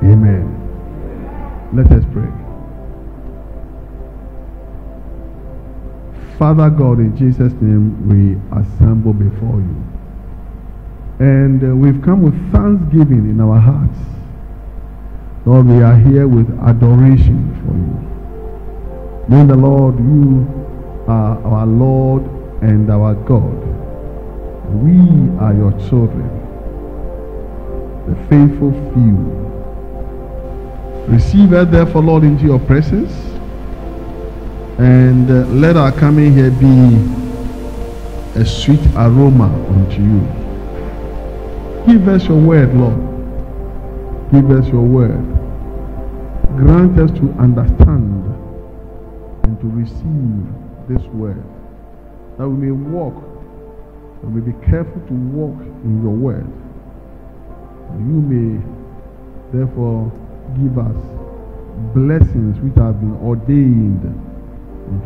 Amen. Let us pray. Father God, in Jesus' name, we assemble before you. And we've come with thanksgiving in our hearts. Lord, we are here with adoration for you. May the Lord, you are our Lord and our God. We are your children, the faithful few. Receive us, therefore, Lord, into your presence. And let our coming here be a sweet aroma unto you. Give us your word, Lord. Give us your word. Grant us to understand and to receive this word, that we may walk, and we be careful to walk in your word. And you may therefore give us blessings which have been ordained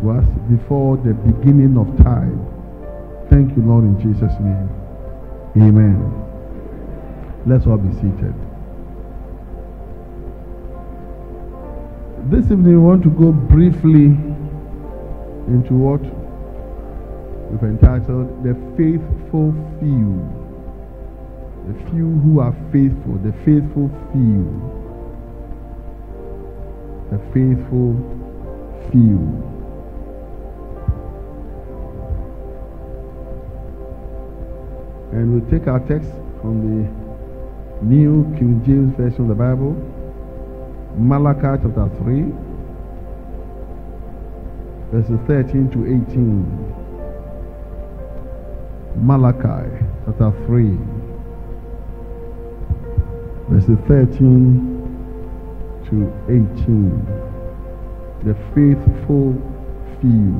to us before the beginning of time. Thank you, Lord, in Jesus' name. Amen. Let's all be seated. This evening we want to go briefly into what we've entitled The Faithful Few. The few who are faithful, the faithful few. The faithful few. And we'll take our text from the New King James Version of the Bible, Malachi chapter 3, verses 13 to 18. Malachi chapter 3, verses 13 to 18. The faithful few.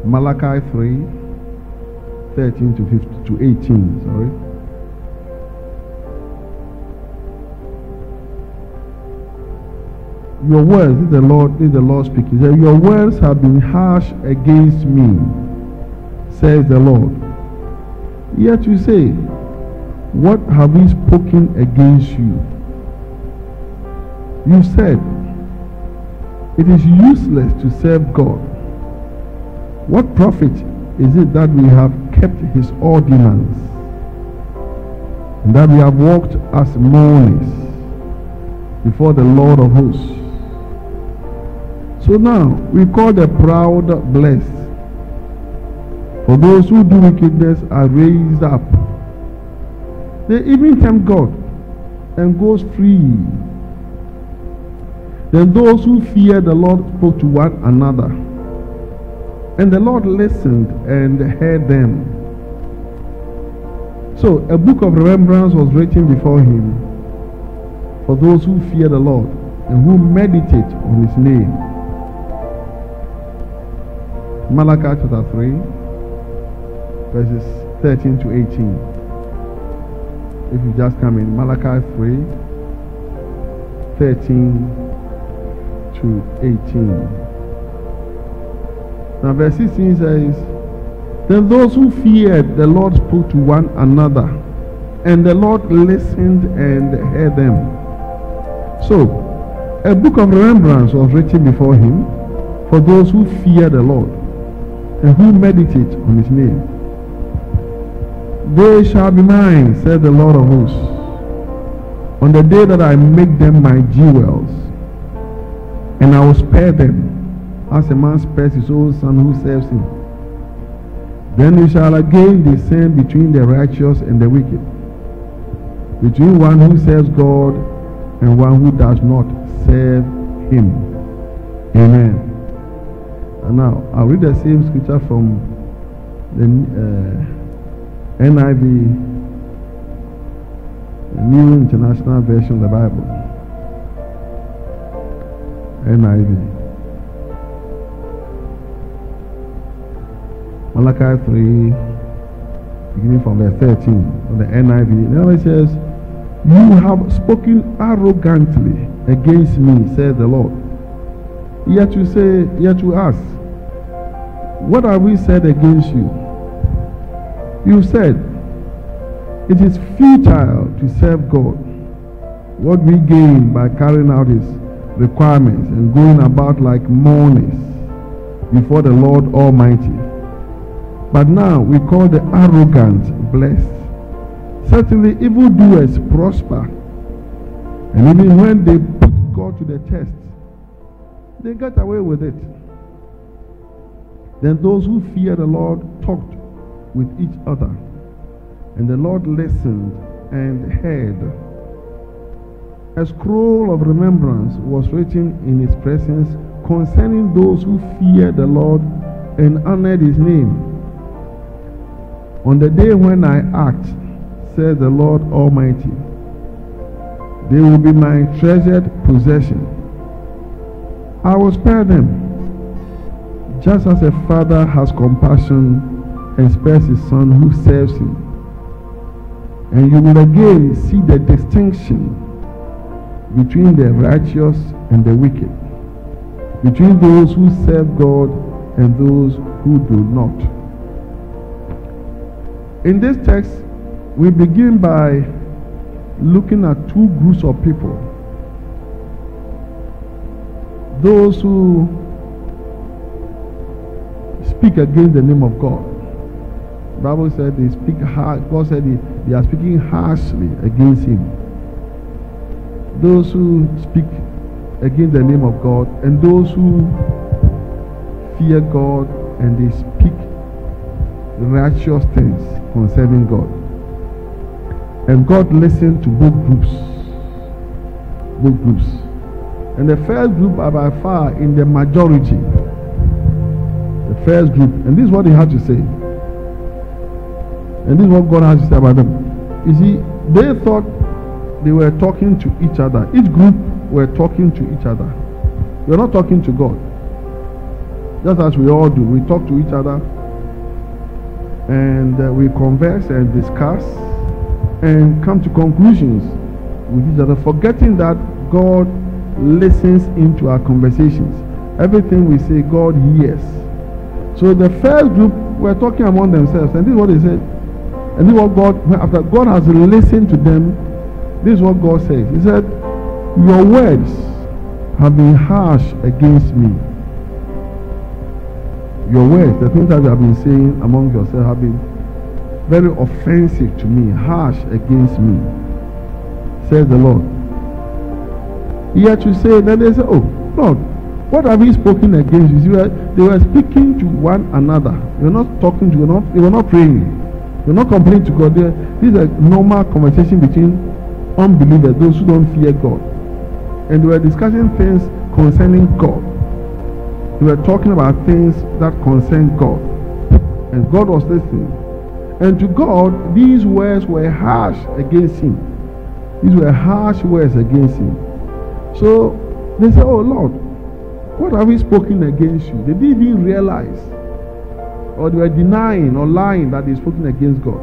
Malachi 3, 13 to 18, sorry. Your words, this is the Lord speaking. Your words have been harsh against me, says the Lord. Yet you say, what have we spoken against you? You said, it is useless to serve God. What profit is it that we have kept his ordinance, and that we have walked as mourners before the Lord of hosts? So now we call the proud blessed, for those who do wickedness are raised up. They even tempt God and goes free. Then those who fear the Lord spoke to one another, and the Lord listened and heard them. So a book of remembrance was written before him for those who fear the Lord and who meditate on his name. Malachi chapter 3, verses 13 to 18. If you just come in, Malachi 3, 13 to 18. Now verse 16 says, then those who feared the Lord spoke to one another, and the Lord listened and heard them. So, a book of remembrance was written before him for those who fear the Lord and who meditate on his name. They shall be mine, said the Lord of hosts, on the day that I make them my jewels, and I will spare them as a man spares his own son who serves him. Then we shall again descend between the righteous and the wicked, between one who serves God and one who does not serve him. Amen. And now I'll read the same scripture from the NIV, the New International Version of the Bible. NIV. Malachi 3, beginning from verse 13, of the NIV. Now it says, you have spoken arrogantly against me, says the Lord. Yet you ask, what have we said against you? You said, It is futile to serve God. What we gain by carrying out His requirements and going about like mourners before the Lord Almighty. But now we call the arrogant blessed. Certainly evildoers prosper, and even when they put God to the test, they get away with it. Then those who fear the Lord talked with each other, and the Lord listened and heard. A scroll of remembrance was written in His presence concerning those who feared the Lord and honored His name. On the day when I act, says the Lord Almighty, they will be my treasured possession. I will spare them, just as a father has compassion and spares his son who serves him. And you will again see the distinction between the righteous and the wicked, between those who serve God and those who do not. In this text, we begin by looking at two groups of people. Those who speak against the name of God. The Bible said they speak hard. God said they are speaking harshly against Him. Those who speak against the name of God, and those who fear God and they speak righteous things concerning God. And God listened to both groups. Both groups. And the first group are by far in the majority. The first group. And this is what He had to say. And this is what God has to say about them. You see, they thought they were talking to each other. Each group were talking to each other. We're not talking to God. Just as we all do. We talk to each other. And we converse and discuss and come to conclusions with each other, forgetting that God listens into our conversations. Everything we say, God hears. So the first group were talking among themselves, and this is what they said. And this is what God, after God has listened to them, this is what God says. He said, your words have been harsh against me. Your words, the things that you have been saying among yourselves, have been very offensive to me, harsh against me, says the Lord. Yet you say, then they say, oh, Lord, what have we spoken against you? They were speaking to one another. They were not talking to, they were not praying. They were not complaining to God. This is a normal conversation between unbelievers, those who don't fear God. And they were discussing things concerning God. They were talking about things that concern God. And God was listening. And to God, these words were harsh against Him. These were harsh words against Him. So they said, oh Lord, what have we spoken against you? They didn't even realize, or they were denying or lying that they spoken against God.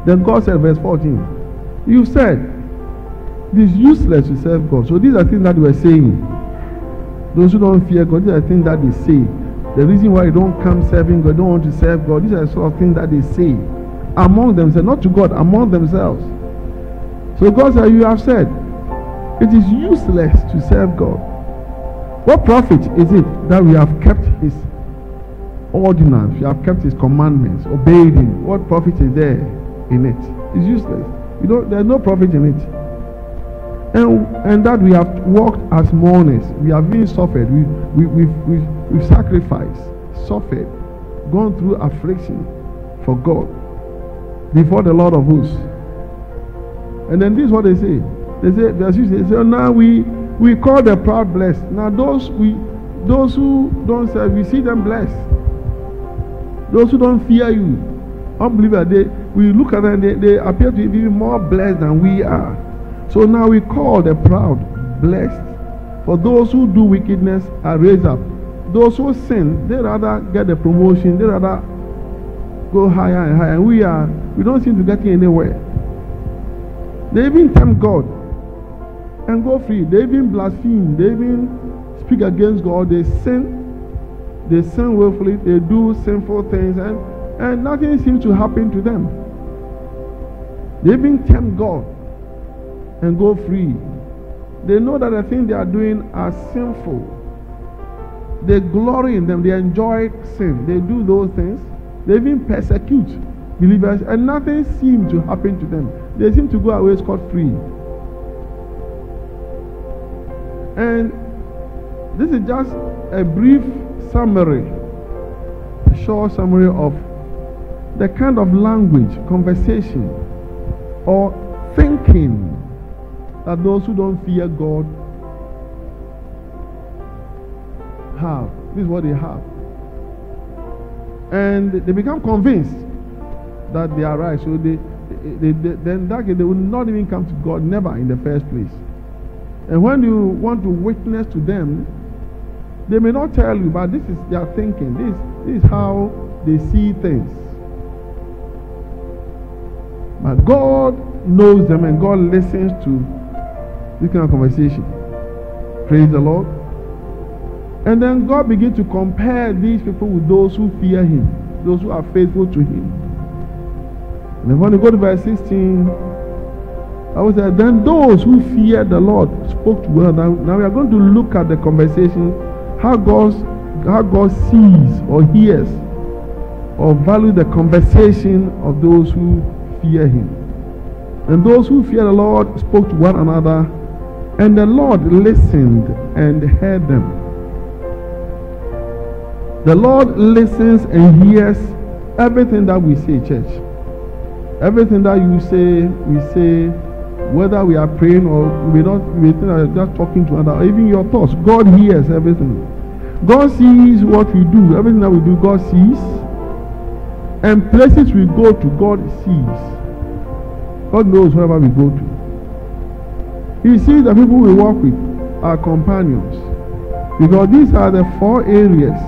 Then God said, verse 14, you said it is useless to serve God. So these are things that they were saying. Those who don't fear God, these are things that they say. The reason why you don't come serving God, don't want to serve God, these are the sort of things that they say among themselves, not to God, among themselves. So God said, you have said it is useless to serve God. What profit is it that we have kept His ordinance, we have kept His commandments, obeyed Him? What profit is there in it? It's useless. There's no profit in it. And that we have walked as mourners. We have been suffered. We've sacrificed, suffered, gone through affliction for God before the Lord of hosts. And then this is what they say. They say, now we call the proud blessed. Now those who don't serve, we see them blessed. Those who don't fear you, unbelievers, we look at them, they appear to be even more blessed than we are. So now we call the proud blessed. For those who do wickedness are raised up. Those who sin, they rather get a promotion, they rather go higher and higher. And we don't seem to get anywhere. They even tempt God and go free. They even blaspheme. They even speak against God. They sin willfully. They do sinful things, and nothing seems to happen to them. They even tempt God and go free. They know that the things they are doing are sinful. They glory in them. They enjoy sin. They do those things. They even persecute believers, and nothing seems to happen to them. They seem to go away scot-free. And this is just a brief summary, a short summary of the kind of language, conversation, or thinking that those who don't fear God have. This is what they have. And they become convinced that they are right. So then that case, they will not even come to God, never in the first place. And when you want to witness to them, they may not tell you, but this is their thinking. This is how they see things. But God knows them, and God listens to this kind of conversation. Praise the Lord. And then God begins to compare these people with those who fear Him, those who are faithful to Him. And then when you go to verse 16, I was there. Then those who fear the Lord spoke to one another. Now we are going to look at the conversation, how God sees or hears or values the conversation of those who fear Him. And those who fear the Lord spoke to one another, and the Lord listened and heard them. The Lord listens and hears everything that we say, church. Everything that you say, we say, whether we are praying or we think that we're just talking to another, or even your thoughts. God hears everything. God sees what we do. Everything that we do, God sees. And places we go to, God sees. God knows wherever we go to. He sees the people we walk with, our companions. Because these are the 4 areas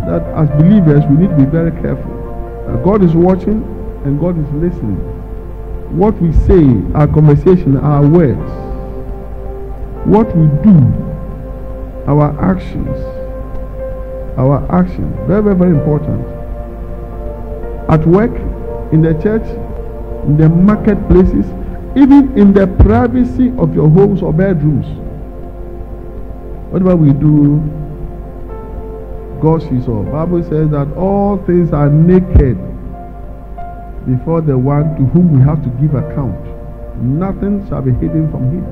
that as believers we need to be very careful. God is watching and God is listening. What we say, our conversation, our words, what we do, our actions, very, very, very important. At work, in the church, in the marketplaces, even in the privacy of your homes or bedrooms. Whatever we do, God sees all. The Bible says that all things are naked before the one to whom we have to give account. Nothing shall be hidden from Him.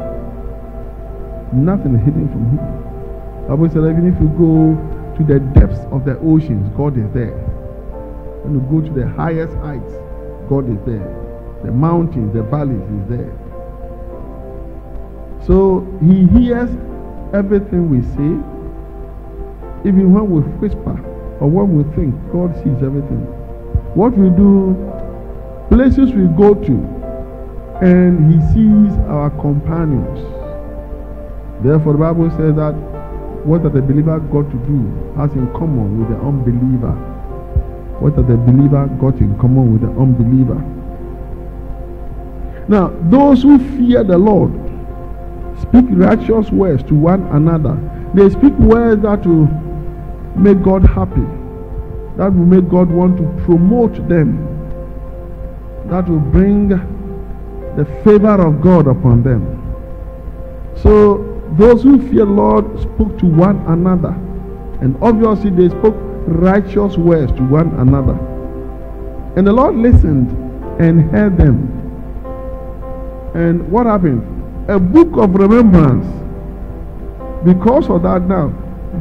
Nothing is hidden from Him. The Bible says that even if you go to the depths of the oceans, God is there. When you go to the highest heights, God is there. The mountains, the valleys is there. So He hears everything we say. Even when we whisper or when we think, God sees everything. What we do, places we go to, and He sees our companions. Therefore the Bible says that what the believer got to do has in common with the unbeliever. What the believer got in common with the unbeliever. Now, those who fear the Lord speak righteous words to one another. They speak words that will make God happy, that will make God want to promote them, that will bring the favor of God upon them. So those who fear the Lord spoke to one another, and obviously they spoke righteous words to one another. And the Lord listened and heard them. And what happened? A book of remembrance. Because of that now,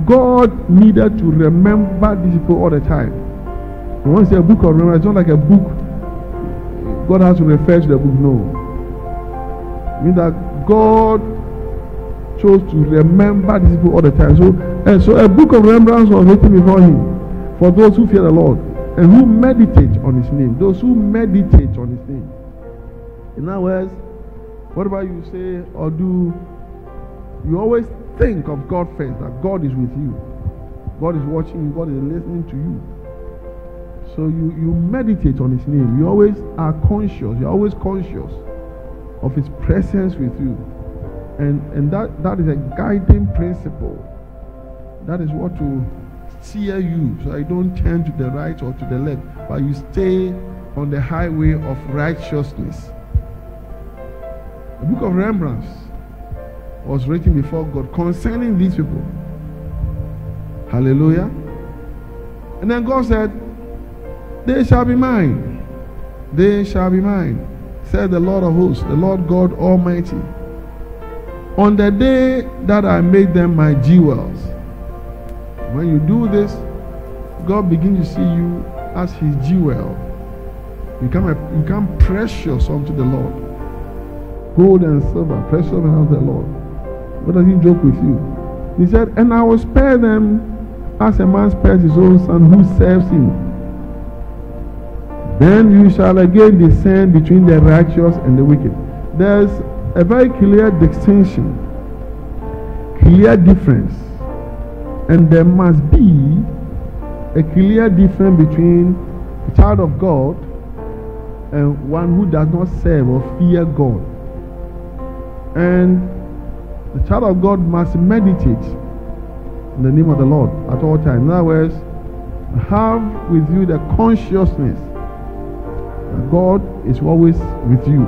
God needed to remember these people all the time. And when you say a book of remembrance, it's not like a book God has to refer to the book. No. It means that God chose to remember these people all the time. So a book of remembrance was written before Him for those who fear the Lord and who meditate on His name. Those who meditate on His name. In other words, whatever you say or do, you always think of God first, that God is with you. God is watching you. God is listening to you. So you meditate on His name. You always are conscious. You're always conscious of His presence with you. And that is a guiding principle. That is what will steer you, so you don't turn to the right or to the left, but you stay on the highway of righteousness. The book of Remembrance was written before God concerning these people. Hallelujah. And then God said, they shall be mine. They shall be mine, said the Lord of hosts, the Lord God Almighty. On the day that I made them my jewels. When you do this, God begins to see you as his jewel. You become precious unto the Lord. Gold and silver, precious unto the Lord. What does he joke with you? He said, and I will spare them as a man spares his own son who serves him. Then you shall again discern between the righteous and the wicked. There's a very clear distinction, clear difference. And there must be a clear difference between a child of God and one who does not serve or fear God. And the child of God must meditate in the name of the Lord at all times. In other words, have with you the consciousness that God is always with you.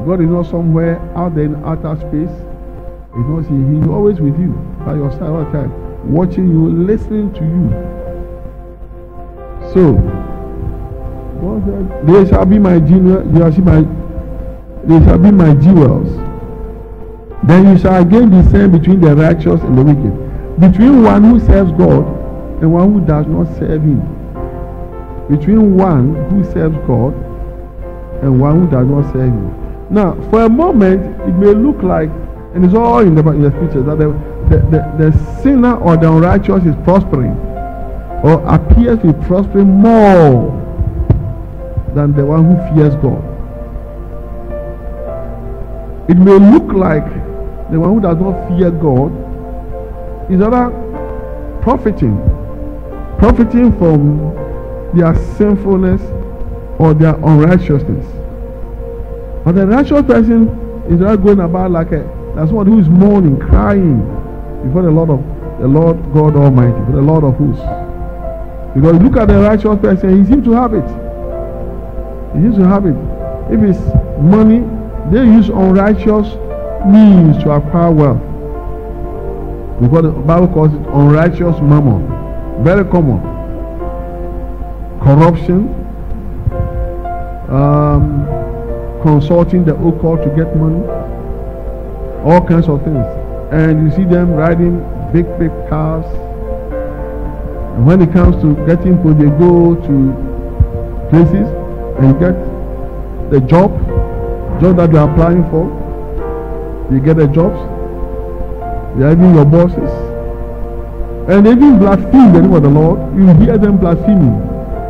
God is not somewhere out there in outer space. He's always with you, by your side all the time, watching you, listening to you. So, God said, they shall be my they shall be my jewels. Then you shall again discern between the righteous and the wicked, between one who serves God and one who does not serve him, between one who serves God and one who does not serve him. Now, for a moment, it may look like, and it's all in the scriptures, that the sinner or the unrighteous is prospering or appears to be prospering more than the one who fears God. It may look like the one who does not fear God is rather profiting from their sinfulness or their unrighteousness. But the righteous person is rather going about like that's one who is mourning, crying before the Lord God Almighty, for the Lord of hosts. Because look at the righteous person, he seems to have it. He seems to have it. If it's money, they use unrighteous means to acquire wealth. Because the Bible calls it unrighteous mammon. Very common. Corruption, consulting the occult to get money, all kinds of things. And you see them riding big cars. And when it comes to getting food, they go to places and get the job that you are applying for. You get the jobs. They are even your bosses. And they even blaspheme the name of the Lord. You hear them blaspheming,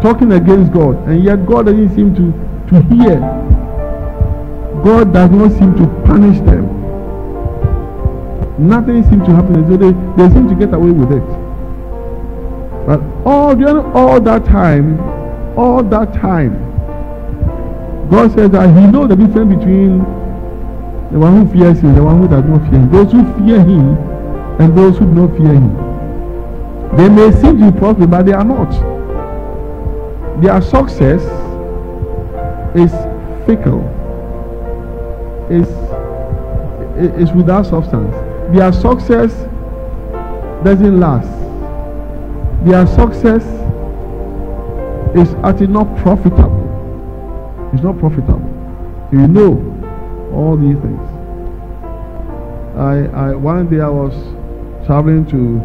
talking against God, and yet God doesn't seem to hear. God does not seem to punish them. Nothing seems to happen. So they seem to get away with it. But all that time, God says that he knows the difference between the one who fears him and the one who does not fear him. Those who fear him and those who do not fear him. They may seem to be prospering, but they are not. Their success is fickle. Is without substance. Their success doesn't last. Their success is actually not profitable. It's not profitable. You know all these things. One day I was traveling to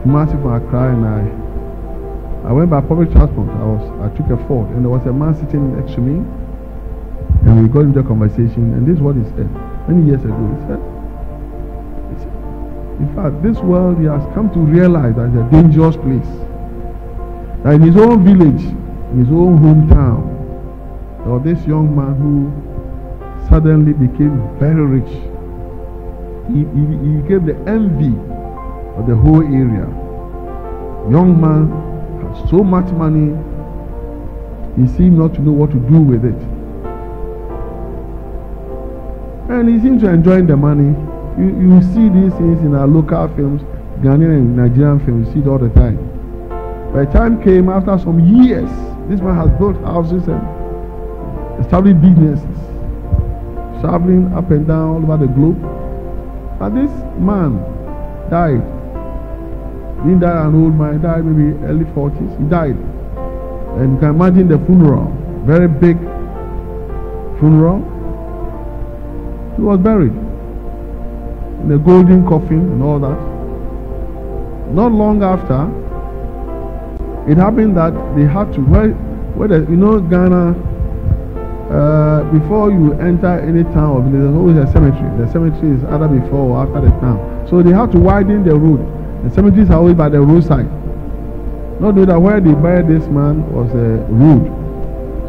Kumasi from Accra, and I went by public transport. I took a Ford, and there was a man sitting next to me, and we got into a conversation, and this is what he said. Many years ago, he said, in fact, this world, he has come to realize that it's a dangerous place. That in his own village, in his own hometown, there was this young man who suddenly became very rich. He became the envy of the whole area. Young man had so much money, he seemed not to know what to do with it. And he seemed to enjoy the money. You see these things in our local films, Ghanaian and Nigerian films, you see it all the time. By the time came, after some years, this man has built houses and established businesses. traveling up and down all over the globe. But this man died. He didn't die an old man, he died maybe early 40s. He died. And you can imagine the funeral. Very big funeral. He was buried in a golden coffin and all that. Not long after, it happened that they had to, Ghana, before you enter any town or village, there's always a cemetery. The cemetery is either before or after the town. So they had to widen the road. The cemeteries are always by the roadside. Not know that where they buried this man was a road.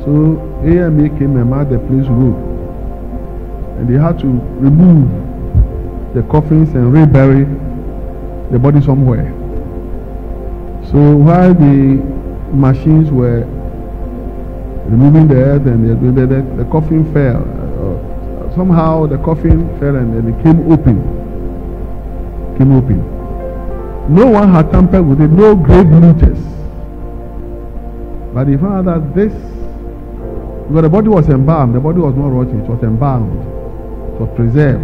So AMA came and marked the place road. And they had to remove the coffins and rebury the body somewhere. So while the machines were removing the earth and the coffin fell, somehow the coffin fell and then it came open. No one had tampered with it, no grave looters. But they found out that this, because the body was embalmed, the body was not rotting, it was embalmed, it was preserved.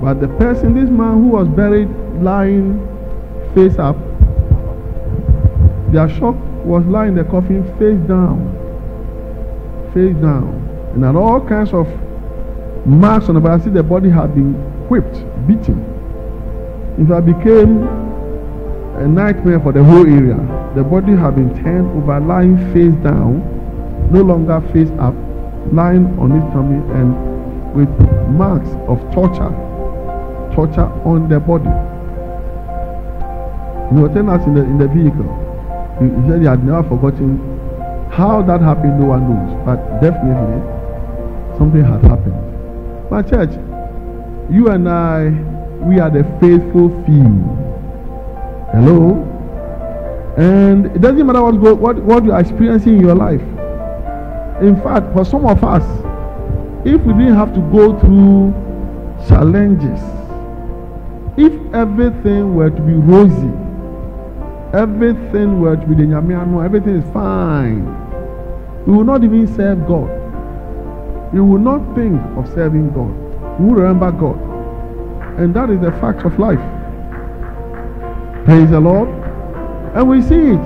But the person, this man who was buried lying face up, their shock was lying in the coffin face down. And had all kinds of marks on the body. I see the body had been whipped, beaten. In fact, it became a nightmare for the whole area. The body had been turned over, lying face down, no longer face up, lying on his tummy and with marks of torture on the body. He was telling us in the vehicle. He said he had never forgotten how that happened. No one knows, but definitely something had happened. My church, you and I, we are the faithful few. Hello? And it doesn't matter what you are experiencing in your life. In fact, for some of us, if we didn't have to go through challenges, if everything were to be rosy, everything were to be the nyamiano, everything is fine, we will not even serve God. We will not think of serving God. We will remember God. And that is the fact of life. Praise the Lord. And we see it.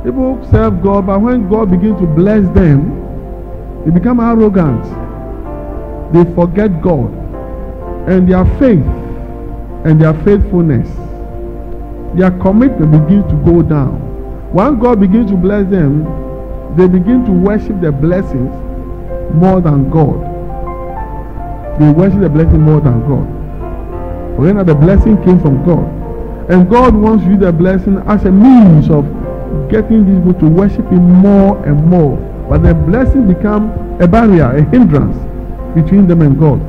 People serve God, but when God begins to bless them, they become arrogant. They forget God. And their faith and their faithfulness, their commitment begins to go down. When God begins to bless them, they begin to worship the blessings more than God. They worship the blessing more than God. When the blessing came from God. And God wants you the blessing as a means of getting these people to worship Him more and more. But the blessing becomes a barrier, a hindrance between them and God.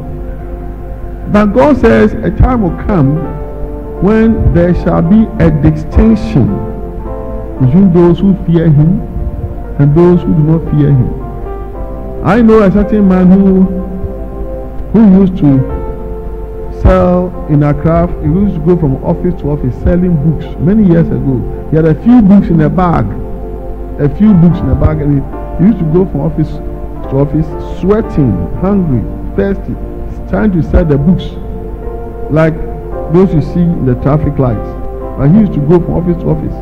But God says a time will come when there shall be a distinction between those who fear Him and those who do not fear Him. I know a certain man who used to sell in Accra. He used to go from office to office selling books many years ago. He had a few books in a bag. And he used to go from office to office sweating, hungry, thirsty, trying to sell the books like those you see in the traffic lights. But he used to go from office to office.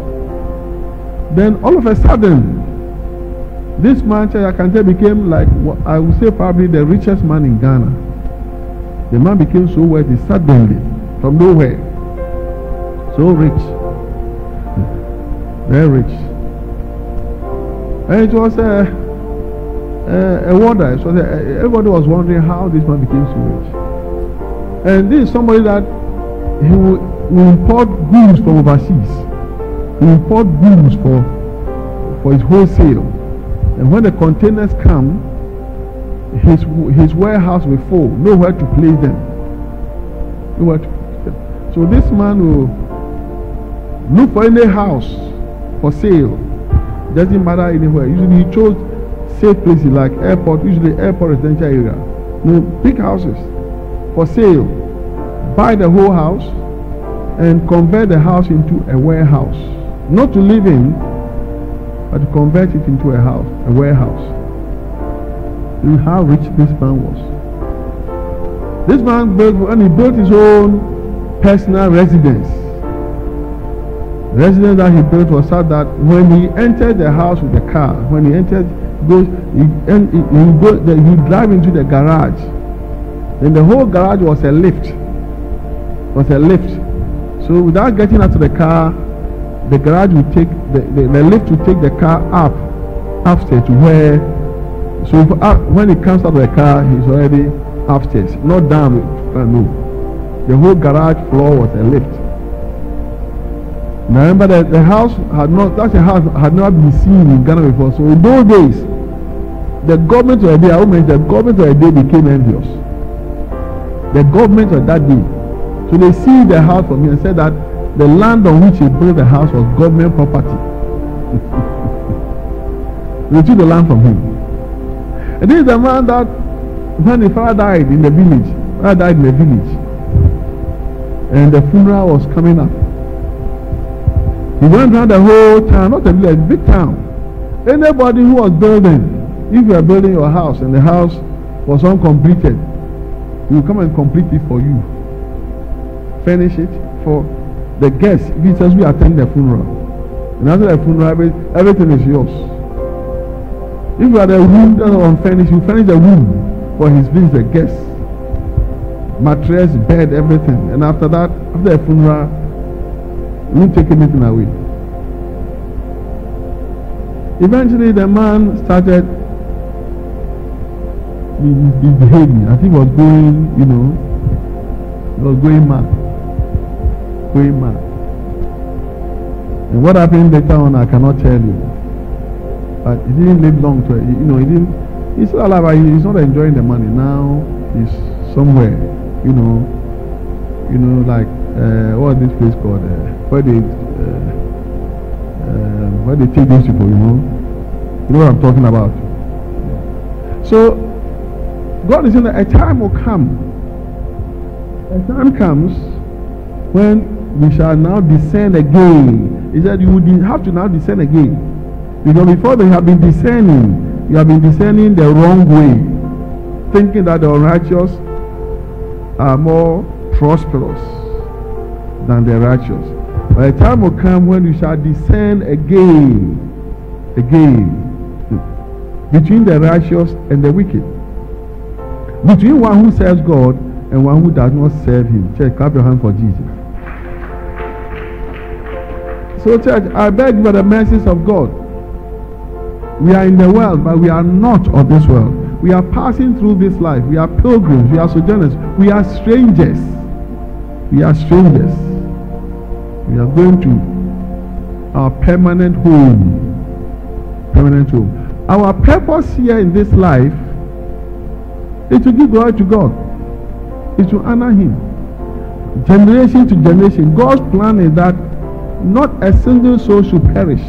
Then all of a sudden, this man, I can tell, became like, I would say probably the richest man in Ghana. The man became so wealthy suddenly, from nowhere. So rich. Very rich. And it was a wonder. Everybody was wondering how this man became so rich. And this is somebody that he will import goods from overseas. He will import goods for his wholesale. And when the containers come, his warehouse will full, nowhere to place them. So this man will look for any house for sale. Doesn't matter anywhere. Usually he chose safe places like airport, usually airport residential area. Big houses for sale. Buy the whole house and convert the house into a warehouse. Not to live in, but to convert it into a warehouse. in how rich this man was. This man when he built his own personal residence. The residence that he built was such that when he entered the house with the car, when he entered, he drive into the garage. Then the whole garage was a lift. So without getting out of the car, the garage would take the lift would take the car up upstairs to where. So when he comes out of the car, he's already upstairs, not down. No, the whole garage floor was a lift. Now remember that the house had never been seen in Ghana before. So in those days, the government of the day, became envious. The government of that day. So they seized the house from him and said that the land on which he built the house was government property. They took the land from him. And this is the man that when his father died in the village, and the funeral was coming up. He went around the whole town, not a village, big town. Anybody who was building, if you are building your house and the house was uncompleted, he will come and complete it for you. Finish it for the guests. If he says we attend the funeral, and after the funeral, everything is yours. If you are the room that is unfinished, you finish the room for his visit, the guests. Mattress, bed, everything. And after that, after the funeral, you won't take anything away. Eventually, the man started misbehaving. I think he was going, he was going mad. And what happened later on, I cannot tell you. But he didn't live long to it. He's still alive, but he's not enjoying the money. Now he's somewhere, like what's this place called? Where they take those people, you know what I'm talking about. So God is saying that a time will come. A time comes when we shall now discern again. He said you would have to now discern again. Because before they have been discerning, you have been discerning the wrong way, thinking that the unrighteous are more prosperous than the righteous. But a time will come when you shall discern again, between the righteous and the wicked, between one who serves God and one who does not serve him. Church, clap your hand for Jesus. So church, I beg by the mercies of God, we are in the world, but we are not of this world. We are passing through this life. We are pilgrims. We are sojourners. We are strangers. We are going to our permanent home. Our purpose here in this life is to give glory to God. Is to honor him. Generation to generation. God's plan is that not a single soul should perish.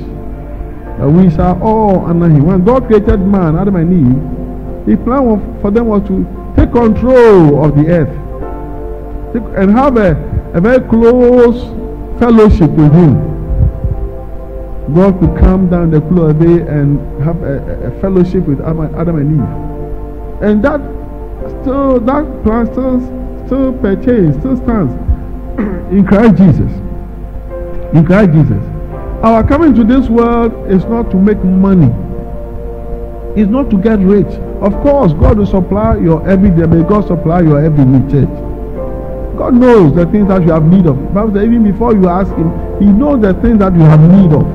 We shall all honor him. When God created man, Adam and Eve, his plan for them was to take control of the earth and have a very close fellowship with him. God could come down the cool of the day and have a fellowship with Adam and Eve. And that plan still pertains, still stands in Christ Jesus. In Christ Jesus. Our coming to this world is not to make money. It's not to get rich. Of course, God will supply your everyday. May God supply your every need, church. God knows the things that you have need of. But even before you ask him, he knows the things that you have need of.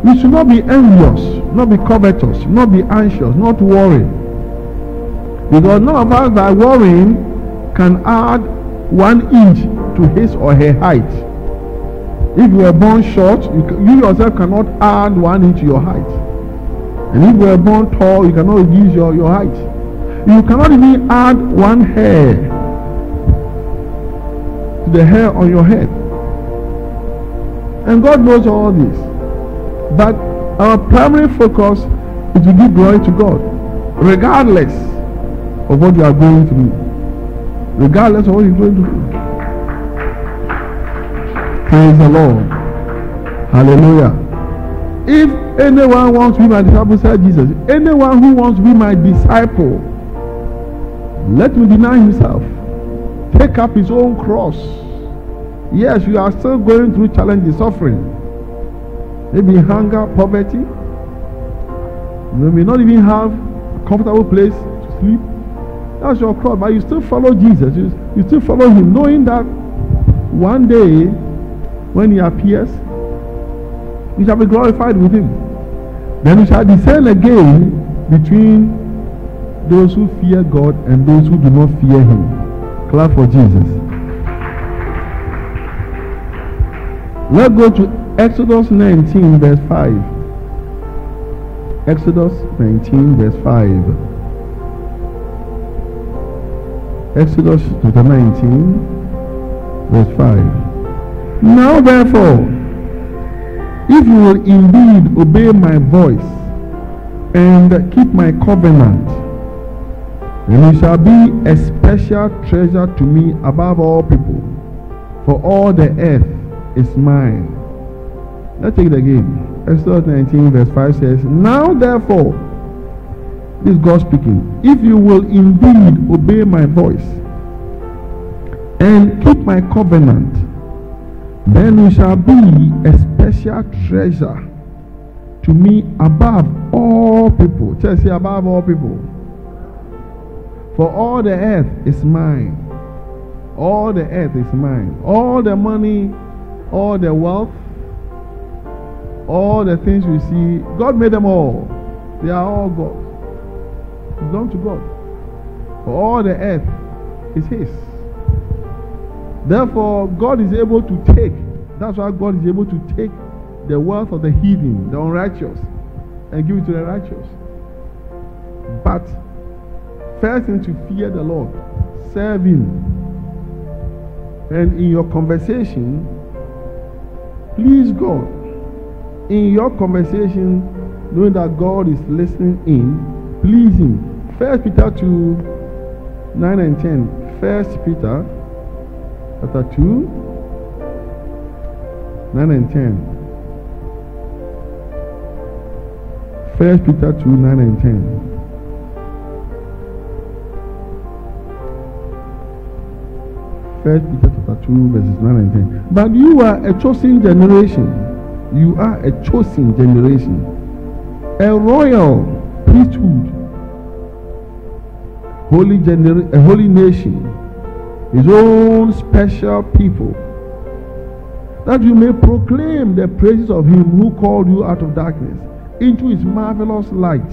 We should not be envious, not be covetous, not be anxious, not worry. Because none of us that are worrying can add 1 inch to his or her height. If you were born short, you yourself cannot add 1 inch to your height. And if you were born tall, you cannot reduce your height. You cannot even add 1 hair to the hair on your head. And God knows all this. But our primary focus is to give glory to God, regardless of what you are going through. Regardless of what you're going through. Praise the Lord. Hallelujah. If Anyone who wants to be my disciple, said Jesus, anyone who wants to be my disciple, let him deny himself, take up his own cross. Yes, you are still going through challenges, suffering, maybe hunger, poverty. You may not even have a comfortable place to sleep. That's your cross, but you still follow Jesus. You still follow him, knowing that one day when he appears, you shall be glorified with him. Then we shall discern again between those who fear God and those who do not fear him. Clap for Jesus. Let's go to Exodus 19 verse 5. Exodus 19 verse 5. Exodus chapter 19 verse 5. Now therefore, if you will indeed obey my voice and keep my covenant, then you shall be a special treasure to me above all people, for all the earth is mine. Let's take it again. Exodus 19 verse 5 says, now therefore, this is God speaking, if you will indeed obey my voice and keep my covenant, then you shall be a special treasure to me above all people. Just say above all people. For all the earth is mine. All the earth is mine. All the money, all the wealth, all the things we see, God made them all. They are all God. They belong to God. For all the earth is his. Therefore, God is able to take. That's why God is able to take the wealth of the heathen, the unrighteous, and give it to the righteous. But first thing, to fear the Lord, serve him. And in your conversation, please God. In your conversation, knowing that God is listening in, please him. 1 Peter 2, 9 and 10. 1 Peter chapter 2, 9 and 10. 1 Peter 2, 9 and 10. 1 Peter chapter 2, verses 9 and 10. But you are a chosen generation. You are a chosen generation. A royal priesthood. A holy nation. His own special people, that you may proclaim the praises of him who called you out of darkness into his marvelous light,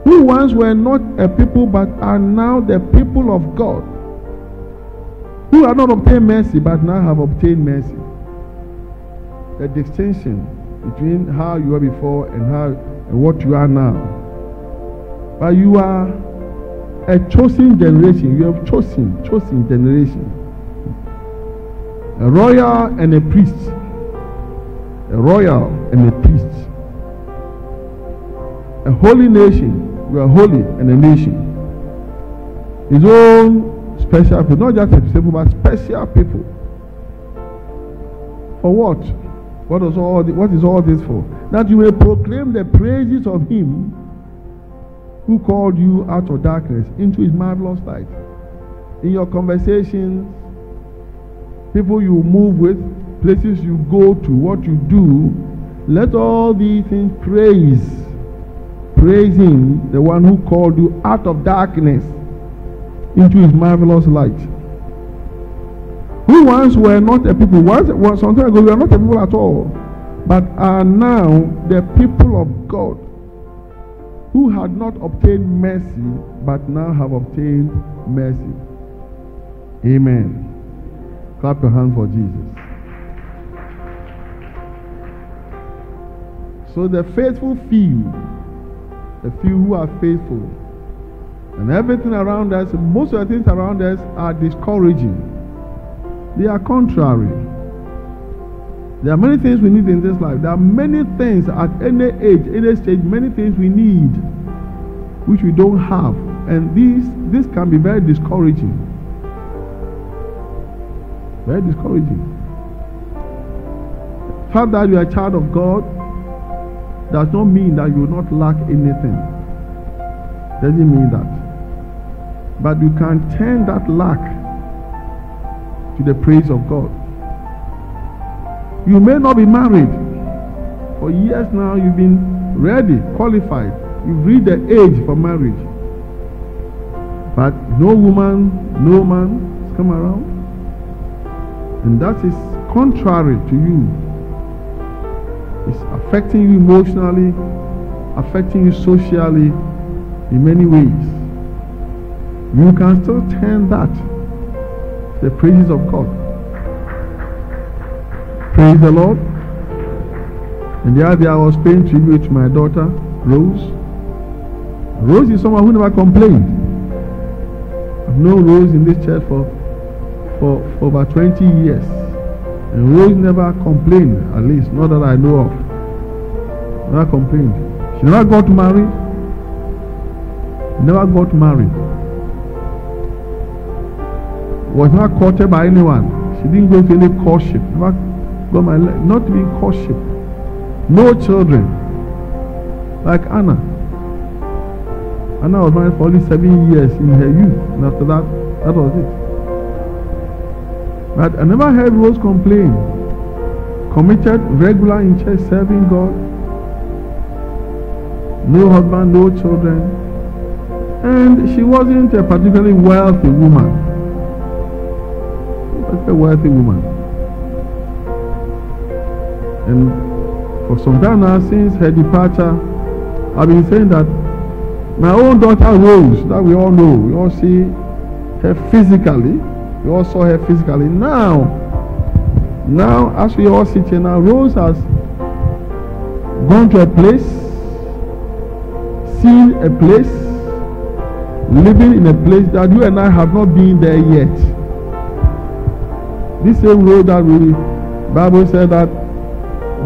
who once were not a people but are now the people of God, who have not obtained mercy but now have obtained mercy. The distinction between how you were before and what you are now. But you are a chosen generation. You have chosen generation. A royal and a priest. A royal and a priest. A holy nation. You are holy and a nation. His own special people. Not just a people, but special people. For what? What is all this for? That you may proclaim the praises of him who called you out of darkness into his marvelous light. In your conversations, people you move with, places you go to, what you do, let all these things praise him, the one who called you out of darkness into his marvelous light. Who once were not a people, some time ago we were not a people at all, but are now the people of God, who had not obtained mercy, but now have obtained mercy. Amen. Clap your hands for Jesus. So the faithful few, the few who are faithful, and everything around us, most of the things around us are discouraging. They are contrary. There are many things we need in this life. There are many things at any age, any stage, many things we need which we don't have. And this can be very discouraging. Very discouraging. The fact that you are a child of God, does not mean that you will not lack anything. Doesn't mean that. But you can turn that lack to the praise of God. You may not be married. For years now you've been ready, qualified. You've reached the age for marriage. But no woman, no man has come around. And that is contrary to you. It's affecting you emotionally, affecting you socially in many ways. You can still turn that to the praises of God. Praise the Lord. And the other day I was paying tribute to my daughter, Rose. Rose is someone who never complained. I've known Rose in this church for about 20 years. And Rose never complained, at least not that I know of. Never complained. She never got married. Never got married. Was not courted by anyone. She didn't go to any courtship. Never got married. Not even courtship. No children. Like Anna. Anna was married for only 7 years in her youth. And after that, that was it. But I never heard Rose complain. Committed, regular in church, serving God. No husband, no children. And she wasn't a particularly wealthy woman. She was a wealthy woman. And for some time now, since her departure, I've been saying that my own daughter Rose, that we all know, we all see her physically. We all saw her physically. Now, as we all sit here now, Rose has gone to a place, seen a place, living in a place that you and I have not been there yet. This same road that Bible said that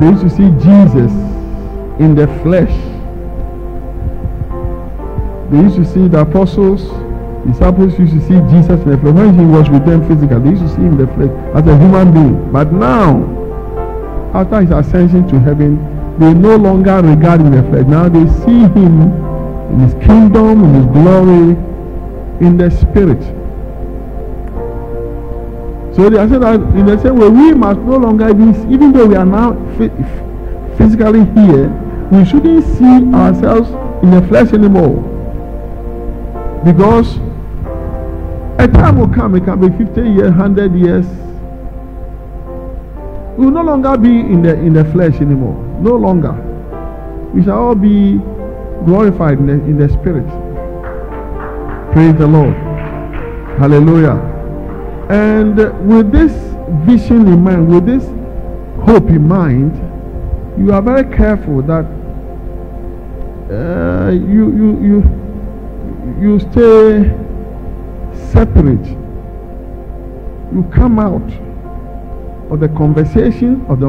they used to see Jesus in the flesh. They used to see the apostles, disciples used to see Jesus in the flesh. When he was with them physically, they used to see him in the flesh as a human being. But now, after his ascension to heaven, they no longer regard him in the flesh. Now they see him in his kingdom, in his glory, in the spirit. So they said that in the same way, we must no longer be, even though we are now physically here, we shouldn't see ourselves in the flesh anymore. Because a time will come, it can be 50 years, 100 years. We will no longer be in the flesh anymore. No longer. We shall all be glorified in the spirit. Praise the Lord. Hallelujah. And with this vision in mind, with this hope in mind, you are very careful that you stay separate. You come out of the conversation of the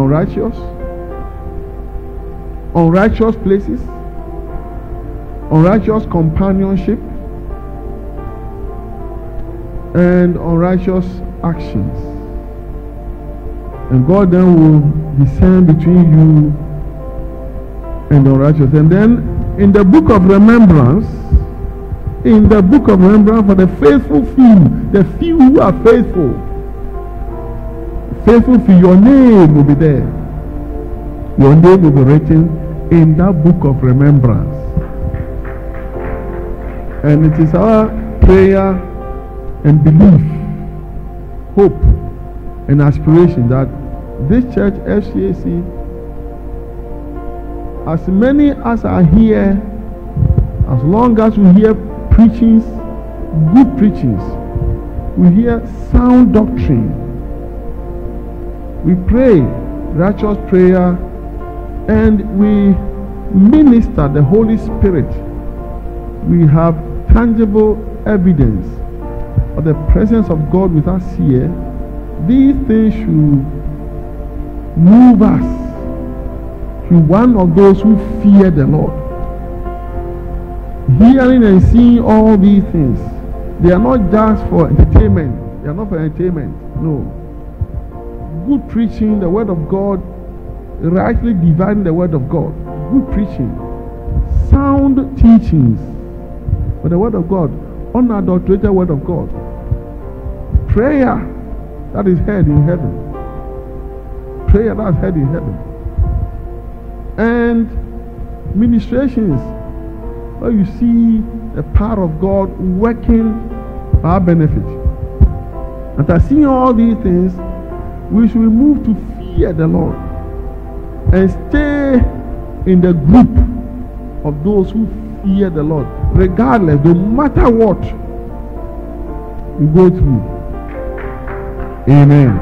unrighteous places, unrighteous companionship, and unrighteous actions. And God then will discern between you and the unrighteous. And then in the book of remembrance, for the faithful few, the few who are faithful few, your name will be there. Your name will be written in that book of remembrance. And it is our prayer and belief, hope and aspiration that this church, FCAC, as many as are here, as long as we hear preachings, good preachings, we hear sound doctrine, we pray righteous prayer, and we minister the Holy Spirit, we have tangible evidence of the presence of God with us here. These things should move us to one of those who fear the Lord. Hearing and seeing all these things, they are not just for entertainment. They are not for entertainment. No. Good preaching, the word of God, rightly dividing the word of God, good preaching, sound teachings, but the word of God, unadulterated word of God, prayer that is heard in heaven, prayer that is heard in heaven, and ministrations where you see the power of God working for our benefit. After seeing all these things, we should move to fear the Lord and stay in the group of those who fear the Lord, regardless, no matter what you go through. Amen.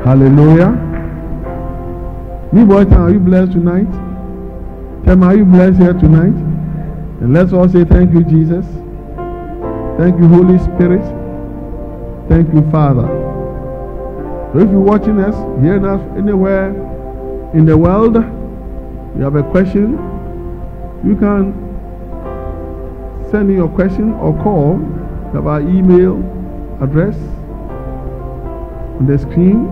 Hallelujah. Me boy, are you blessed tonight? Tell me, are you blessed here tonight? And let's all say thank you, Jesus. Thank you, Holy Spirit. Thank you, Father. So if you're watching us, hearing us anywhere in the world, you have a question, you can send in your question or call. We have our email address on the screen.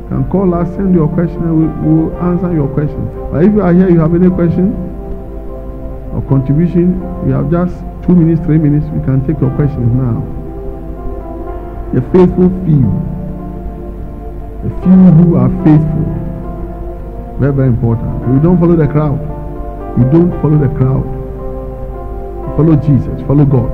You can call us, send your question, and we'll answer your question. But if you are here, you have any question or contribution, you have just 2 minutes, 3 minutes, we can take your questions now. The faithful few. The few who are faithful. Very, very important. You don't follow the crowd. You don't follow the crowd. Follow Jesus. Follow God.